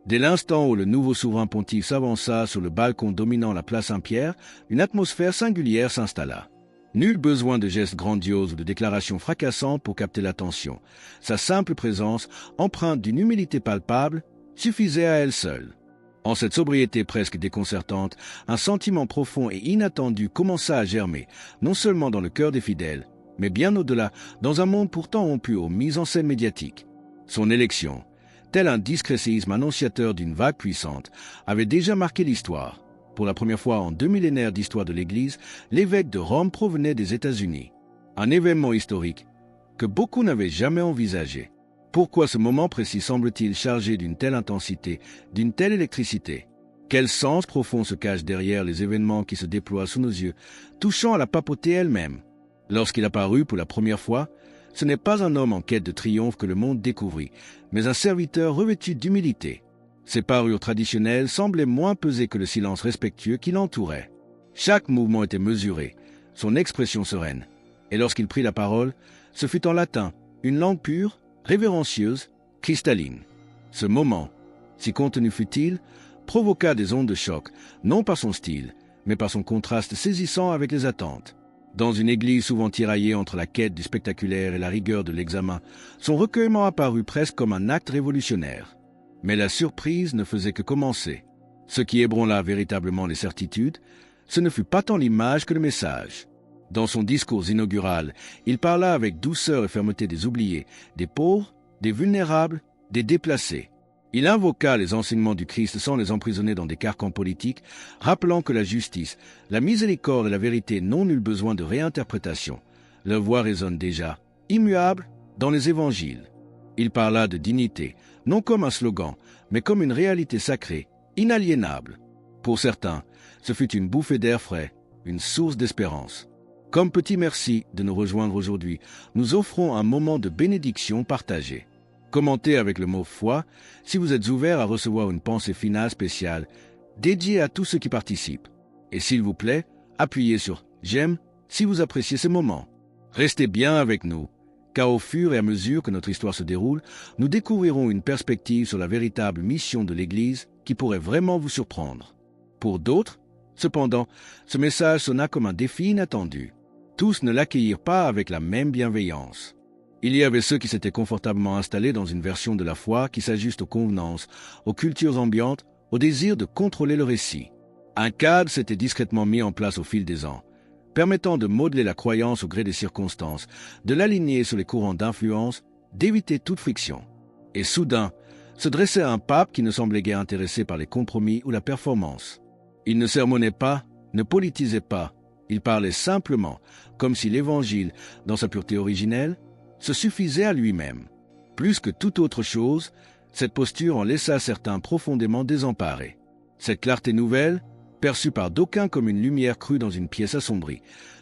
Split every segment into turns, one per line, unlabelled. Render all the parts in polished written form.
Dès l'instant où le nouveau souverain pontife s'avança sur le balcon dominant la place Saint-Pierre, une atmosphère singulière s'installa. Nul besoin de gestes grandioses ou de déclarations fracassantes pour capter l'attention. Sa simple présence, empreinte d'une humilité palpable, suffisait à elle seule. En cette sobriété presque déconcertante, un sentiment profond et inattendu commença à germer, non seulement dans le cœur des fidèles, mais bien au-delà, dans un monde pourtant rompu aux mises en scène médiatiques. Son élection, tel un discret séisme annonciateur d'une vague puissante, avait déjà marqué l'histoire. Pour la première fois en 2 millénaires d'histoire de l'Église, l'évêque de Rome provenait des États-Unis. Un événement historique que beaucoup n'avaient jamais envisagé. Pourquoi ce moment précis semble-t-il chargé d'une telle intensité, d'une telle électricité? Quel sens profond se cache derrière les événements qui se déploient sous nos yeux, touchant à la papauté elle-même? Lorsqu'il apparut pour la première fois, ce n'est pas un homme en quête de triomphe que le monde découvrit, mais un serviteur revêtu d'humilité. Ses parures traditionnelles semblaient moins peser que le silence respectueux qui l'entourait. Chaque mouvement était mesuré, son expression sereine. Et lorsqu'il prit la parole, ce fut en latin, une langue pure, révérencieuse, cristalline. Ce moment, si contenu fut-il, provoqua des ondes de choc, non par son style, mais par son contraste saisissant avec les attentes. Dans une église souvent tiraillée entre la quête du spectaculaire et la rigueur de l'examen, son recueillement apparut presque comme un acte révolutionnaire. Mais la surprise ne faisait que commencer. Ce qui ébranla véritablement les certitudes, ce ne fut pas tant l'image que le message. Dans son discours inaugural, il parla avec douceur et fermeté des oubliés, des pauvres, des vulnérables, des déplacés. Il invoqua les enseignements du Christ sans les emprisonner dans des carcans politiques, rappelant que la justice, la miséricorde et la vérité n'ont nul besoin de réinterprétation. Leur voix résonne déjà, immuable, dans les évangiles. Il parla de dignité, non comme un slogan, mais comme une réalité sacrée, inaliénable. Pour certains, ce fut une bouffée d'air frais, une source d'espérance. Comme petit merci de nous rejoindre aujourd'hui, nous offrons un moment de bénédiction partagée. Commentez avec le mot « foi » si vous êtes ouvert à recevoir une pensée finale spéciale, dédiée à tous ceux qui participent. Et s'il vous plaît, appuyez sur « j'aime » si vous appréciez ce moment. Restez bien avec nous, car au fur et à mesure que notre histoire se déroule, nous découvrirons une perspective sur la véritable mission de l'Église qui pourrait vraiment vous surprendre. Pour d'autres, cependant, ce message sonna comme un défi inattendu. Tous ne l'accueillirent pas avec la même bienveillance. Il y avait ceux qui s'étaient confortablement installés dans une version de la foi qui s'ajuste aux convenances, aux cultures ambiantes, au désir de contrôler le récit. Un cadre s'était discrètement mis en place au fil des ans, permettant de modeler la croyance au gré des circonstances, de l'aligner sur les courants d'influence, d'éviter toute friction. Et soudain, se dressait un pape qui ne semblait guère intéressé par les compromis ou la performance. Il ne sermonnait pas, ne politisait pas, il parlait simplement, comme si l'Évangile, dans sa pureté originelle, se suffisait à lui-même. Plus que toute autre chose, cette posture en laissa certains profondément désemparés. Cette clarté nouvelle, perçue par d'aucuns comme une lumière crue dans une pièce assombrie,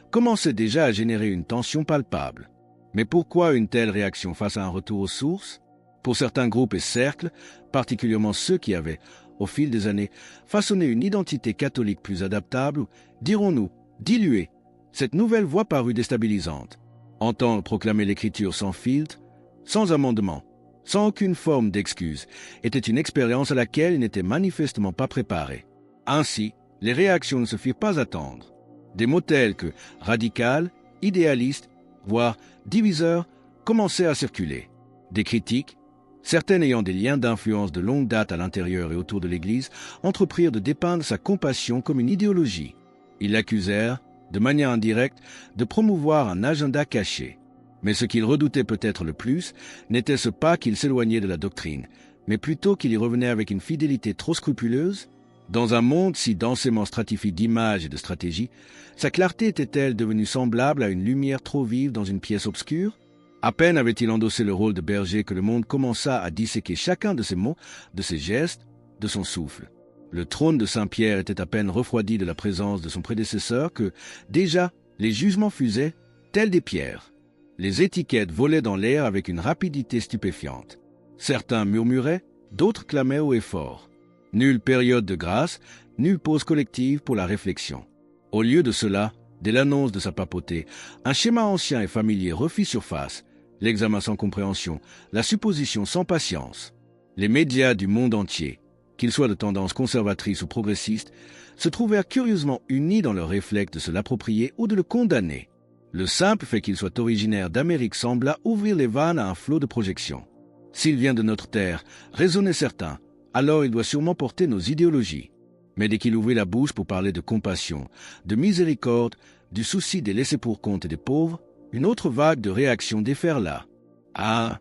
commençait déjà à générer une tension palpable. Mais pourquoi une telle réaction face à un retour aux sources? Pour certains groupes et cercles, particulièrement ceux qui avaient, au fil des années, façonné une identité catholique plus adaptable, dirons-nous, diluée, cette nouvelle voie parut déstabilisante. Entendre proclamer l'Écriture sans filtre, sans amendement, sans aucune forme d'excuse, était une expérience à laquelle ils n'étaient manifestement pas préparés. Ainsi, les réactions ne se firent pas attendre. Des mots tels que radical, idéaliste, voire diviseur, commençaient à circuler. Des critiques, certaines ayant des liens d'influence de longue date à l'intérieur et autour de l'Église, entreprirent de dépeindre sa compassion comme une idéologie. Ils l'accusèrent, de manière indirecte, de promouvoir un agenda caché. Mais ce qu'ils redoutaient peut-être le plus n'était ce pas qu'il s'éloignait de la doctrine, mais plutôt qu'il y revenait avec une fidélité trop scrupuleuse. Dans un monde si densément stratifié d'images et de stratégies, sa clarté était-elle devenue semblable à une lumière trop vive dans une pièce obscure? À peine avait-il endossé le rôle de berger que le monde commença à disséquer chacun de ses mots, de ses gestes, de son souffle. Le trône de Saint-Pierre était à peine refroidi de la présence de son prédécesseur que, déjà, les jugements fusaient, tels des pierres. Les étiquettes volaient dans l'air avec une rapidité stupéfiante. Certains murmuraient, d'autres clamaient haut et fort. Nulle période de grâce, nulle pause collective pour la réflexion. Au lieu de cela, dès l'annonce de sa papauté, un schéma ancien et familier refit surface, l'examen sans compréhension, la supposition sans patience. Les médias du monde entier, qu'ils soient de tendance conservatrice ou progressiste, se trouvèrent curieusement unis dans leur réflexe de se l'approprier ou de le condamner. Le simple fait qu'il soit originaire d'Amérique sembla ouvrir les vannes à un flot de projection. S'il vient de notre terre, raisonnaient certains, alors il doit sûrement porter nos idéologies. Mais dès qu'il ouvrit la bouche pour parler de compassion, de miséricorde, du souci des laissés-pour-compte et des pauvres, une autre vague de réaction déferla. Ah,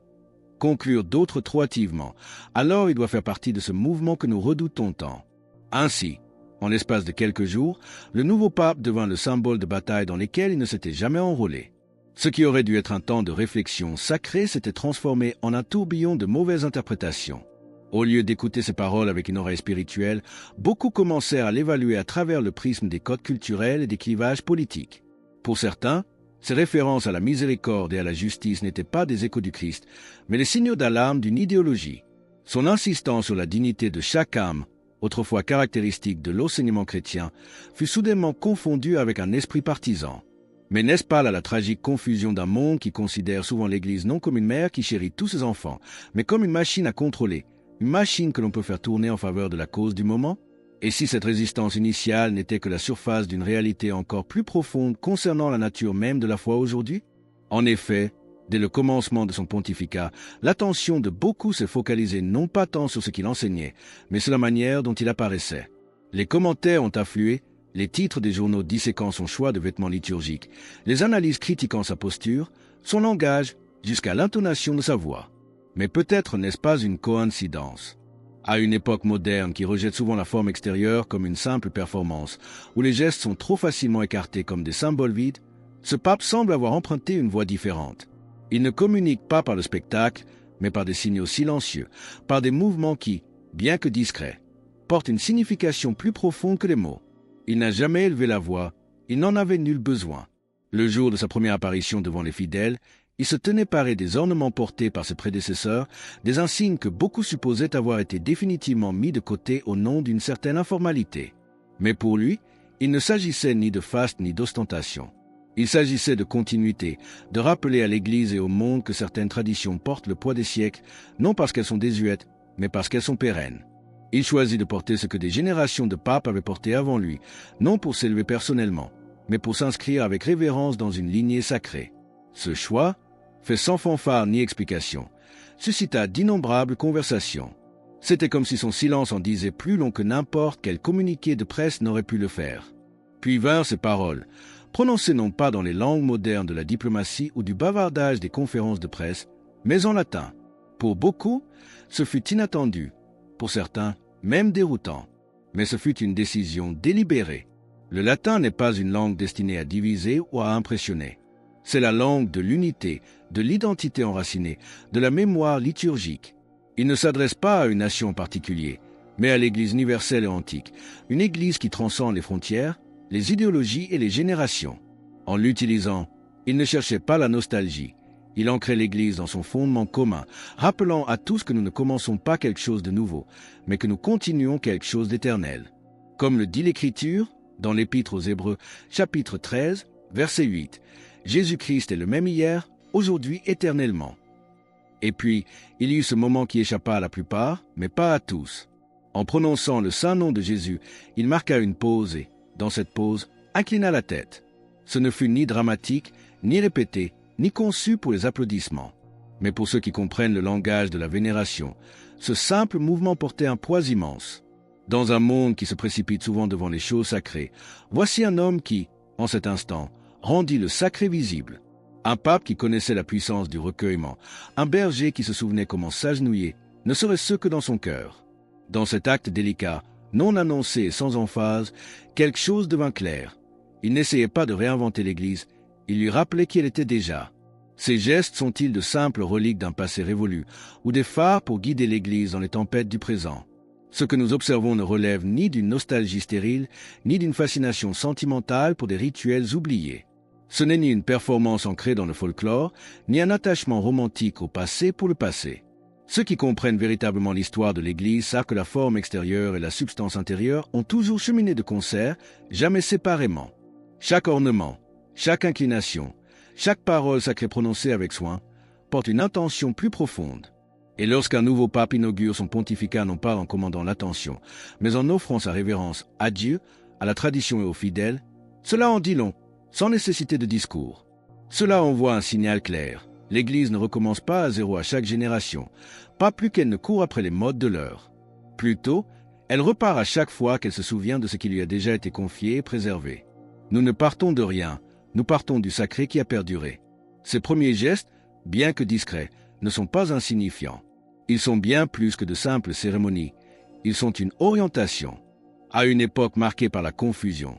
conclure d'autres trop hâtivement, alors il doit faire partie de ce mouvement que nous redoutons tant. Ainsi, en l'espace de quelques jours, le nouveau pape devint le symbole de batailles dans lesquelles il ne s'était jamais enrôlé. Ce qui aurait dû être un temps de réflexion sacrée s'était transformé en un tourbillon de mauvaises interprétations. Au lieu d'écouter ces paroles avec une oreille spirituelle, beaucoup commencèrent à l'évaluer à travers le prisme des codes culturels et des clivages politiques. Pour certains, ces références à la miséricorde et à la justice n'étaient pas des échos du Christ, mais les signaux d'alarme d'une idéologie. Son insistance sur la dignité de chaque âme, autrefois caractéristique de l'enseignement chrétien, fut soudainement confondue avec un esprit partisan. Mais n'est-ce pas là la tragique confusion d'un monde qui considère souvent l'Église non comme une mère qui chérit tous ses enfants, mais comme une machine à contrôler, une machine que l'on peut faire tourner en faveur de la cause du moment? Et si cette résistance initiale n'était que la surface d'une réalité encore plus profonde concernant la nature même de la foi aujourd'hui? En effet, dès le commencement de son pontificat, l'attention de beaucoup s'est focalisée non pas tant sur ce qu'il enseignait, mais sur la manière dont il apparaissait. Les commentaires ont afflué, les titres des journaux disséquant son choix de vêtements liturgiques, les analyses critiquant sa posture, son langage, jusqu'à l'intonation de sa voix. Mais peut-être n'est-ce pas une coïncidence. À une époque moderne qui rejette souvent la forme extérieure comme une simple performance, où les gestes sont trop facilement écartés comme des symboles vides, ce pape semble avoir emprunté une voie différente. Il ne communique pas par le spectacle, mais par des signaux silencieux, par des mouvements qui, bien que discrets, portent une signification plus profonde que les mots. Il n'a jamais élevé la voix, il n'en avait nul besoin. Le jour de sa première apparition devant les fidèles, il se tenait paré des ornements portés par ses prédécesseurs, des insignes que beaucoup supposaient avoir été définitivement mis de côté au nom d'une certaine informalité. Mais pour lui, il ne s'agissait ni de faste ni d'ostentation. Il s'agissait de continuité, de rappeler à l'Église et au monde que certaines traditions portent le poids des siècles, non parce qu'elles sont désuètes, mais parce qu'elles sont pérennes. Il choisit de porter ce que des générations de papes avaient porté avant lui, non pour s'élever personnellement, mais pour s'inscrire avec révérence dans une lignée sacrée. Ce choix, fait sans fanfare ni explication, suscita d'innombrables conversations. C'était comme si son silence en disait plus long que n'importe quel communiqué de presse n'aurait pu le faire. Puis vinrent ces paroles, prononcées non pas dans les langues modernes de la diplomatie ou du bavardage des conférences de presse, mais en latin. Pour beaucoup, ce fut inattendu, pour certains, même déroutant. Mais ce fut une décision délibérée. Le latin n'est pas une langue destinée à diviser ou à impressionner. C'est la langue de l'unité, de l'identité enracinée, de la mémoire liturgique. Il ne s'adresse pas à une nation en particulier, mais à l'Église universelle et antique, une Église qui transcende les frontières, les idéologies et les générations. En l'utilisant, il ne cherchait pas la nostalgie. Il ancrait l'Église dans son fondement commun, rappelant à tous que nous ne commençons pas quelque chose de nouveau, mais que nous continuons quelque chose d'éternel. Comme le dit l'Écriture, dans l'Épître aux Hébreux, chapitre 13, verset 8, Jésus-Christ est le même hier, aujourd'hui, éternellement. Et puis, il y eut ce moment qui échappa à la plupart, mais pas à tous. En prononçant le saint nom de Jésus, il marqua une pause et, dans cette pause, inclina la tête. Ce ne fut ni dramatique, ni répété, ni conçu pour les applaudissements. Mais pour ceux qui comprennent le langage de la vénération, ce simple mouvement portait un poids immense. Dans un monde qui se précipite souvent devant les choses sacrées, voici un homme qui, en cet instant, rendit le sacré visible. Un pape qui connaissait la puissance du recueillement, un berger qui se souvenait comment s'agenouiller, ne serait ce que dans son cœur. Dans cet acte délicat, non annoncé et sans emphase, quelque chose devint clair. Il n'essayait pas de réinventer l'Église, il lui rappelait qui elle était déjà. Ces gestes sont-ils de simples reliques d'un passé révolu, ou des phares pour guider l'Église dans les tempêtes du présent? Ce que nous observons ne relève ni d'une nostalgie stérile, ni d'une fascination sentimentale pour des rituels oubliés. Ce n'est ni une performance ancrée dans le folklore, ni un attachement romantique au passé pour le passé. Ceux qui comprennent véritablement l'histoire de l'Église savent que la forme extérieure et la substance intérieure ont toujours cheminé de concert, jamais séparément. Chaque ornement, chaque inclination, chaque parole sacrée prononcée avec soin, porte une intention plus profonde. Et lorsqu'un nouveau pape inaugure son pontificat non pas en commandant l'attention, mais en offrant sa révérence à Dieu, à la tradition et aux fidèles, cela en dit long, sans nécessité de discours. Cela envoie un signal clair. L'Église ne recommence pas à zéro à chaque génération, pas plus qu'elle ne court après les modes de l'heure. Plutôt, elle repart à chaque fois qu'elle se souvient de ce qui lui a déjà été confié et préservé. Nous ne partons de rien, nous partons du sacré qui a perduré. Ces premiers gestes, bien que discrets, ne sont pas insignifiants. Ils sont bien plus que de simples cérémonies. Ils sont une orientation. À une époque marquée par la confusion,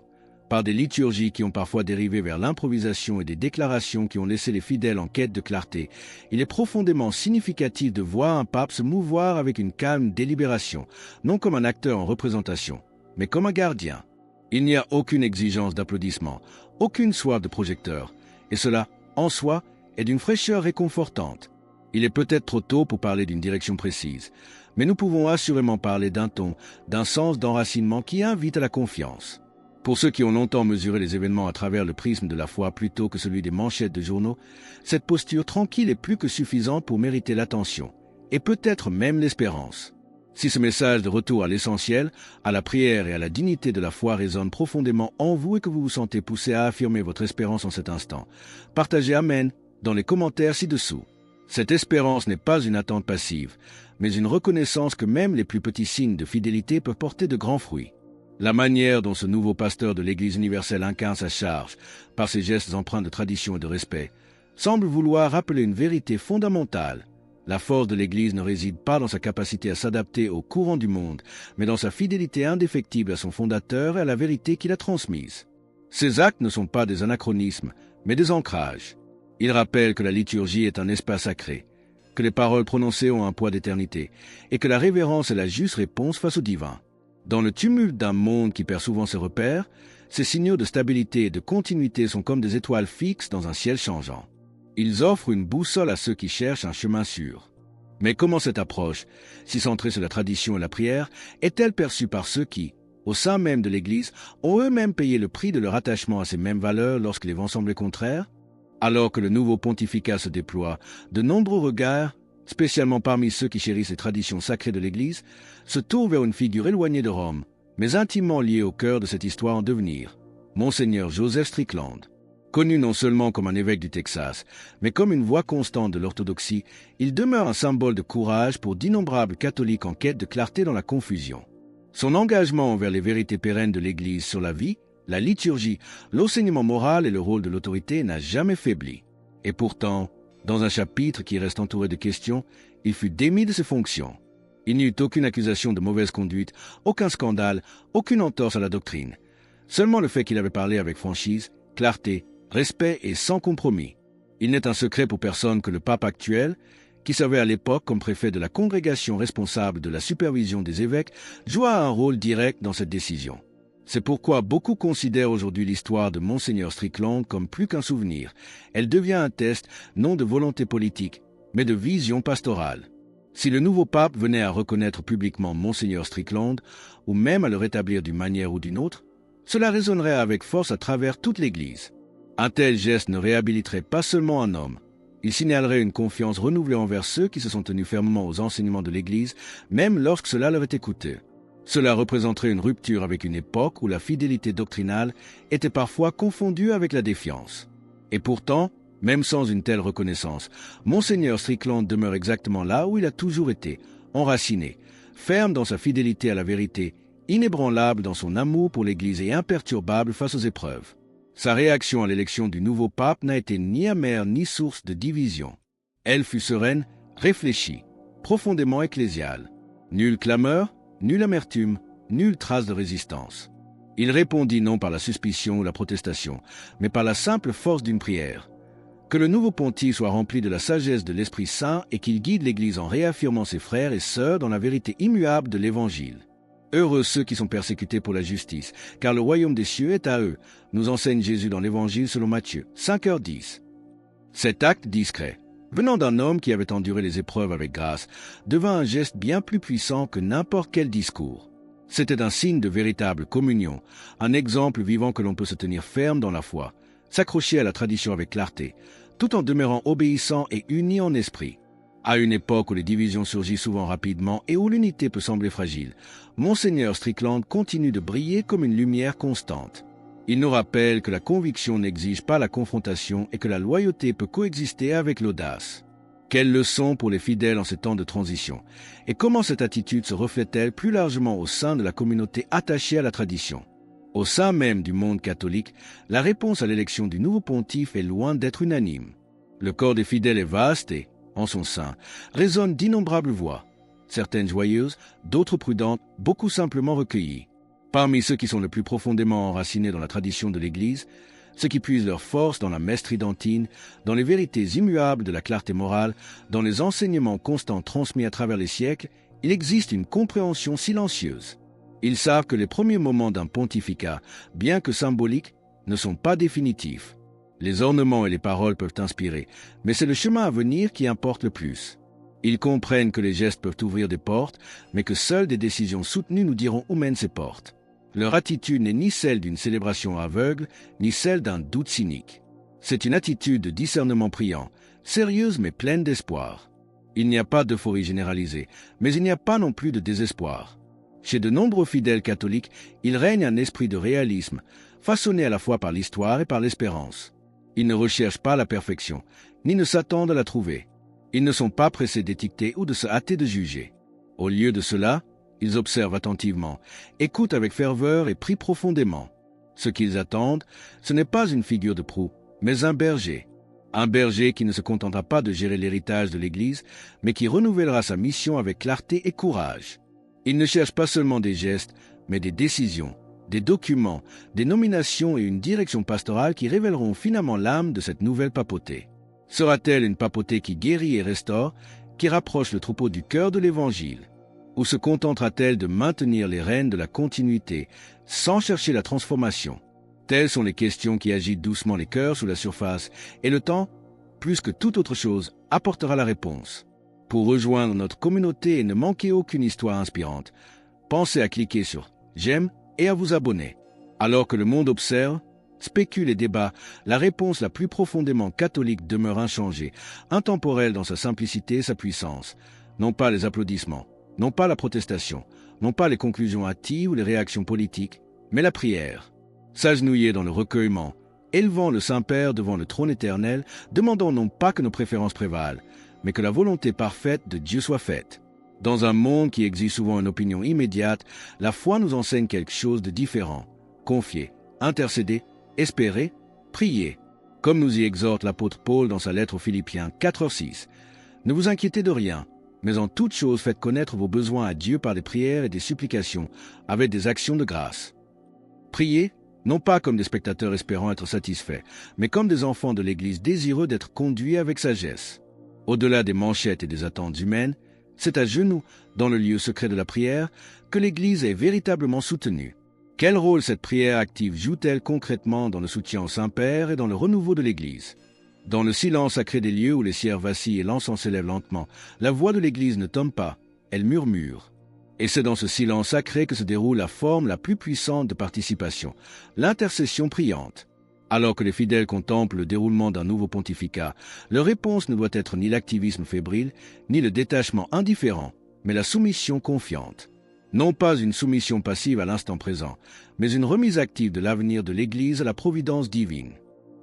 par des liturgies qui ont parfois dérivé vers l'improvisation et des déclarations qui ont laissé les fidèles en quête de clarté, il est profondément significatif de voir un pape se mouvoir avec une calme délibération, non comme un acteur en représentation, mais comme un gardien. Il n'y a aucune exigence d'applaudissement, aucune soif de projecteur, et cela, en soi, est d'une fraîcheur réconfortante. Il est peut-être trop tôt pour parler d'une direction précise, mais nous pouvons assurément parler d'un ton, d'un sens d'enracinement qui invite à la confiance. Pour ceux qui ont longtemps mesuré les événements à travers le prisme de la foi plutôt que celui des manchettes de journaux, cette posture tranquille est plus que suffisante pour mériter l'attention, et peut-être même l'espérance. Si ce message de retour à l'essentiel, à la prière et à la dignité de la foi résonne profondément en vous et que vous vous sentez poussé à affirmer votre espérance en cet instant, partagez Amen dans les commentaires ci-dessous. Cette espérance n'est pas une attente passive, mais une reconnaissance que même les plus petits signes de fidélité peuvent porter de grands fruits. La manière dont ce nouveau pasteur de l'Église universelle incarne sa charge, par ses gestes empreints de tradition et de respect, semble vouloir rappeler une vérité fondamentale. La force de l'Église ne réside pas dans sa capacité à s'adapter aux courants du monde, mais dans sa fidélité indéfectible à son fondateur et à la vérité qu'il a transmise. Ces actes ne sont pas des anachronismes, mais des ancrages. Ils rappellent que la liturgie est un espace sacré, que les paroles prononcées ont un poids d'éternité, et que la révérence est la juste réponse face au divin. Dans le tumulte d'un monde qui perd souvent ses repères, ces signaux de stabilité et de continuité sont comme des étoiles fixes dans un ciel changeant. Ils offrent une boussole à ceux qui cherchent un chemin sûr. Mais comment cette approche, si centrée sur la tradition et la prière, est-elle perçue par ceux qui, au sein même de l'Église, ont eux-mêmes payé le prix de leur attachement à ces mêmes valeurs lorsque les vents semblaient contraires? Alors que le nouveau pontificat se déploie, de nombreux regards, spécialement parmi ceux qui chérissent les traditions sacrées de l'Église, se tournent vers une figure éloignée de Rome, mais intimement liée au cœur de cette histoire en devenir, Monseigneur Joseph Strickland. Connu non seulement comme un évêque du Texas, mais comme une voix constante de l'orthodoxie, il demeure un symbole de courage pour d'innombrables catholiques en quête de clarté dans la confusion. Son engagement envers les vérités pérennes de l'Église sur la vie, la liturgie, l'enseignement moral et le rôle de l'autorité n'a jamais faibli. Et pourtant, dans un chapitre qui reste entouré de questions, il fut démis de ses fonctions. Il n'y eut aucune accusation de mauvaise conduite, aucun scandale, aucune entorse à la doctrine. Seulement le fait qu'il avait parlé avec franchise, clarté, respect et sans compromis. Il n'est un secret pour personne que le pape actuel, qui servait à l'époque comme préfet de la congrégation responsable de la supervision des évêques, joua un rôle direct dans cette décision. C'est pourquoi beaucoup considèrent aujourd'hui l'histoire de Monseigneur Strickland comme plus qu'un souvenir. Elle devient un test non de volonté politique, mais de vision pastorale. Si le nouveau pape venait à reconnaître publiquement Monseigneur Strickland, ou même à le rétablir d'une manière ou d'une autre, cela résonnerait avec force à travers toute l'Église. Un tel geste ne réhabiliterait pas seulement un homme. Il signalerait une confiance renouvelée envers ceux qui se sont tenus fermement aux enseignements de l'Église, même lorsque cela leur était coûteux. Cela représenterait une rupture avec une époque où la fidélité doctrinale était parfois confondue avec la défiance. Et pourtant, même sans une telle reconnaissance, Monseigneur Strickland demeure exactement là où il a toujours été, enraciné, ferme dans sa fidélité à la vérité, inébranlable dans son amour pour l'Église et imperturbable face aux épreuves. Sa réaction à l'élection du nouveau pape n'a été ni amère ni source de division. Elle fut sereine, réfléchie, profondément ecclésiale. Nulle clameur, nulle amertume, nulle trace de résistance. Il répondit non par la suspicion ou la protestation, mais par la simple force d'une prière. Que le nouveau pontife soit rempli de la sagesse de l'Esprit Saint et qu'il guide l'Église en réaffirmant ses frères et sœurs dans la vérité immuable de l'Évangile. Heureux ceux qui sont persécutés pour la justice, car le royaume des cieux est à eux, nous enseigne Jésus dans l'Évangile selon Matthieu, 5h10. Cet acte discret, venant d'un homme qui avait enduré les épreuves avec grâce, devint un geste bien plus puissant que n'importe quel discours. C'était un signe de véritable communion, un exemple vivant que l'on peut se tenir ferme dans la foi, s'accrocher à la tradition avec clarté, tout en demeurant obéissant et uni en esprit. À une époque où les divisions surgissent souvent rapidement et où l'unité peut sembler fragile, Monseigneur Strickland continue de briller comme une lumière constante. Il nous rappelle que la conviction n'exige pas la confrontation et que la loyauté peut coexister avec l'audace. Quelle leçon pour les fidèles en ces temps de transition? Et comment cette attitude se reflète-t-elle plus largement au sein de la communauté attachée à la tradition? Au sein même du monde catholique, la réponse à l'élection du nouveau pontife est loin d'être unanime. Le corps des fidèles est vaste et, en son sein, résonnent d'innombrables voix, certaines joyeuses, d'autres prudentes, beaucoup simplement recueillies. Parmi ceux qui sont le plus profondément enracinés dans la tradition de l'Église, ceux qui puisent leur force dans la messe tridentine, dans les vérités immuables de la clarté morale, dans les enseignements constants transmis à travers les siècles, il existe une compréhension silencieuse. Ils savent que les premiers moments d'un pontificat, bien que symboliques, ne sont pas définitifs. Les ornements et les paroles peuvent inspirer, mais c'est le chemin à venir qui importe le plus. Ils comprennent que les gestes peuvent ouvrir des portes, mais que seules des décisions soutenues nous diront où mènent ces portes. Leur attitude n'est ni celle d'une célébration aveugle, ni celle d'un doute cynique. C'est une attitude de discernement priant, sérieuse mais pleine d'espoir. Il n'y a pas d'euphorie généralisée, mais il n'y a pas non plus de désespoir. Chez de nombreux fidèles catholiques, il règne un esprit de réalisme, façonné à la fois par l'histoire et par l'espérance. Ils ne recherchent pas la perfection, ni ne s'attendent à la trouver. Ils ne sont pas pressés d'étiqueter ou de se hâter de juger. Au lieu de cela, ils observent attentivement, écoutent avec ferveur et prient profondément. Ce qu'ils attendent, ce n'est pas une figure de proue, mais un berger. Un berger qui ne se contentera pas de gérer l'héritage de l'Église, mais qui renouvellera sa mission avec clarté et courage. Ils ne cherchent pas seulement des gestes, mais des décisions, des documents, des nominations et une direction pastorale qui révéleront finalement l'âme de cette nouvelle papauté. Sera-t-elle une papauté qui guérit et restaure, qui rapproche le troupeau du cœur de l'Évangile? Ou se contentera-t-elle de maintenir les rênes de la continuité, sans chercher la transformation? Telles sont les questions qui agitent doucement les cœurs sous la surface, et le temps, plus que toute autre chose, apportera la réponse. Pour rejoindre notre communauté et ne manquer aucune histoire inspirante, pensez à cliquer sur « J'aime » et à vous abonner. Alors que le monde observe, spécule et débat, la réponse la plus profondément catholique demeure inchangée, intemporelle dans sa simplicité et sa puissance. Non pas les applaudissements, non pas la protestation, non pas les conclusions hâtives ou les réactions politiques, mais la prière. S'agenouiller dans le recueillement, élevant le Saint-Père devant le trône éternel, demandant non pas que nos préférences prévalent, mais que la volonté parfaite de Dieu soit faite. Dans un monde qui exige souvent une opinion immédiate, la foi nous enseigne quelque chose de différent. Confier, intercéder, espérer, prier. Comme nous y exhorte l'apôtre Paul dans sa lettre aux Philippiens 4:6. Ne vous inquiétez de rien, mais en toute chose faites connaître vos besoins à Dieu par des prières et des supplications, avec des actions de grâce. Prier, non pas comme des spectateurs espérant être satisfaits, mais comme des enfants de l'Église désireux d'être conduits avec sagesse. Au-delà des manchettes et des attentes humaines, c'est à genoux, dans le lieu secret de la prière, que l'Église est véritablement soutenue. Quel rôle cette prière active joue-t-elle concrètement dans le soutien au Saint-Père et dans le renouveau de l'Église? Dans le silence sacré des lieux où les cierges vacillent et l'encens s'élève lentement, la voix de l'Église ne tombe pas, elle murmure. Et c'est dans ce silence sacré que se déroule la forme la plus puissante de participation, l'intercession priante. Alors que les fidèles contemplent le déroulement d'un nouveau pontificat, leur réponse ne doit être ni l'activisme fébrile, ni le détachement indifférent, mais la soumission confiante. Non pas une soumission passive à l'instant présent, mais une remise active de l'avenir de l'Église à la providence divine.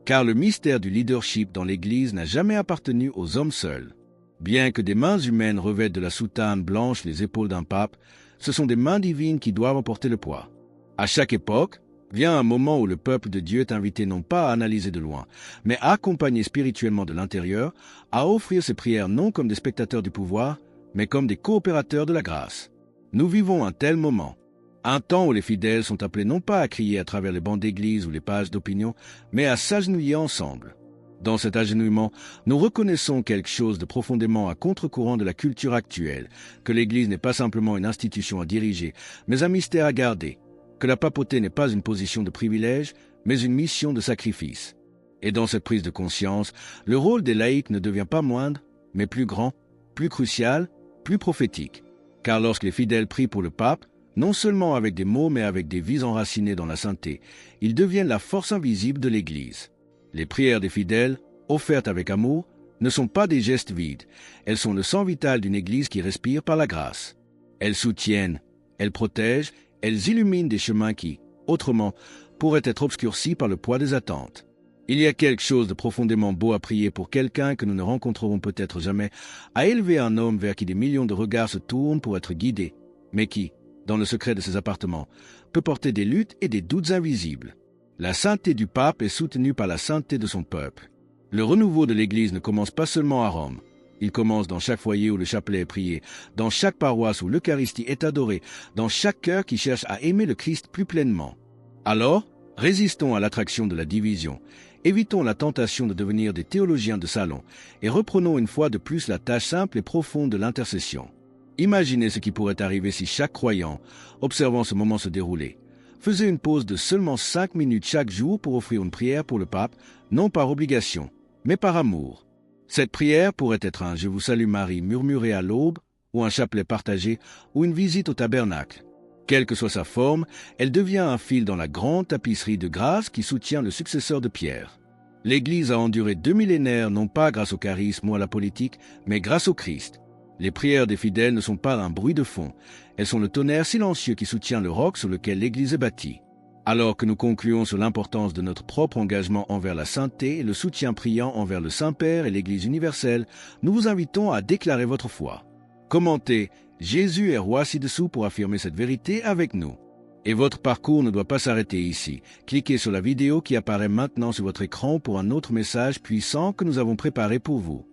Car le mystère du leadership dans l'Église n'a jamais appartenu aux hommes seuls. Bien que des mains humaines revêtent de la soutane blanche les épaules d'un pape, ce sont des mains divines qui doivent emporter le poids. À chaque époque, vient un moment où le peuple de Dieu est invité non pas à analyser de loin, mais à accompagner spirituellement de l'intérieur, à offrir ses prières non comme des spectateurs du pouvoir, mais comme des coopérateurs de la grâce. Nous vivons un tel moment, un temps où les fidèles sont appelés non pas à crier à travers les bancs d'église ou les pages d'opinion, mais à s'agenouiller ensemble. Dans cet agenouillement, nous reconnaissons quelque chose de profondément à contre-courant de la culture actuelle, que l'Église n'est pas simplement une institution à diriger, mais un mystère à garder, que la papauté n'est pas une position de privilège, mais une mission de sacrifice. Et dans cette prise de conscience, le rôle des laïcs ne devient pas moindre, mais plus grand, plus crucial, plus prophétique. Car lorsque les fidèles prient pour le pape, non seulement avec des mots mais avec des vies enracinées dans la sainteté, ils deviennent la force invisible de l'Église. Les prières des fidèles, offertes avec amour, ne sont pas des gestes vides, elles sont le sang vital d'une Église qui respire par la grâce. Elles soutiennent, elles protègent, elles illuminent des chemins qui, autrement, pourraient être obscurcis par le poids des attentes. Il y a quelque chose de profondément beau à prier pour quelqu'un que nous ne rencontrerons peut-être jamais, à élever un homme vers qui des millions de regards se tournent pour être guidés, mais qui, dans le secret de ses appartements, peut porter des luttes et des doutes invisibles. La sainteté du pape est soutenue par la sainteté de son peuple. Le renouveau de l'Église ne commence pas seulement à Rome. Il commence dans chaque foyer où le chapelet est prié, dans chaque paroisse où l'Eucharistie est adorée, dans chaque cœur qui cherche à aimer le Christ plus pleinement. Alors, résistons à l'attraction de la division, évitons la tentation de devenir des théologiens de salon et reprenons une fois de plus la tâche simple et profonde de l'intercession. Imaginez ce qui pourrait arriver si chaque croyant, observant ce moment se dérouler, faisait une pause de seulement 5 minutes chaque jour pour offrir une prière pour le pape, non par obligation, mais par amour. Cette prière pourrait être un « Je vous salue Marie » murmuré à l'aube, ou un chapelet partagé, ou une visite au tabernacle. Quelle que soit sa forme, elle devient un fil dans la grande tapisserie de grâce qui soutient le successeur de Pierre. L'Église a enduré 2 millénaires non pas grâce au charisme ou à la politique, mais grâce au Christ. Les prières des fidèles ne sont pas un bruit de fond, elles sont le tonnerre silencieux qui soutient le roc sur lequel l'Église est bâtie. Alors que nous concluons sur l'importance de notre propre engagement envers la sainteté et le soutien priant envers le Saint-Père et l'Église universelle, nous vous invitons à déclarer votre foi. Commentez « Jésus est roi ci-dessous » pour affirmer cette vérité avec nous. Et votre parcours ne doit pas s'arrêter ici. Cliquez sur la vidéo qui apparaît maintenant sur votre écran pour un autre message puissant que nous avons préparé pour vous.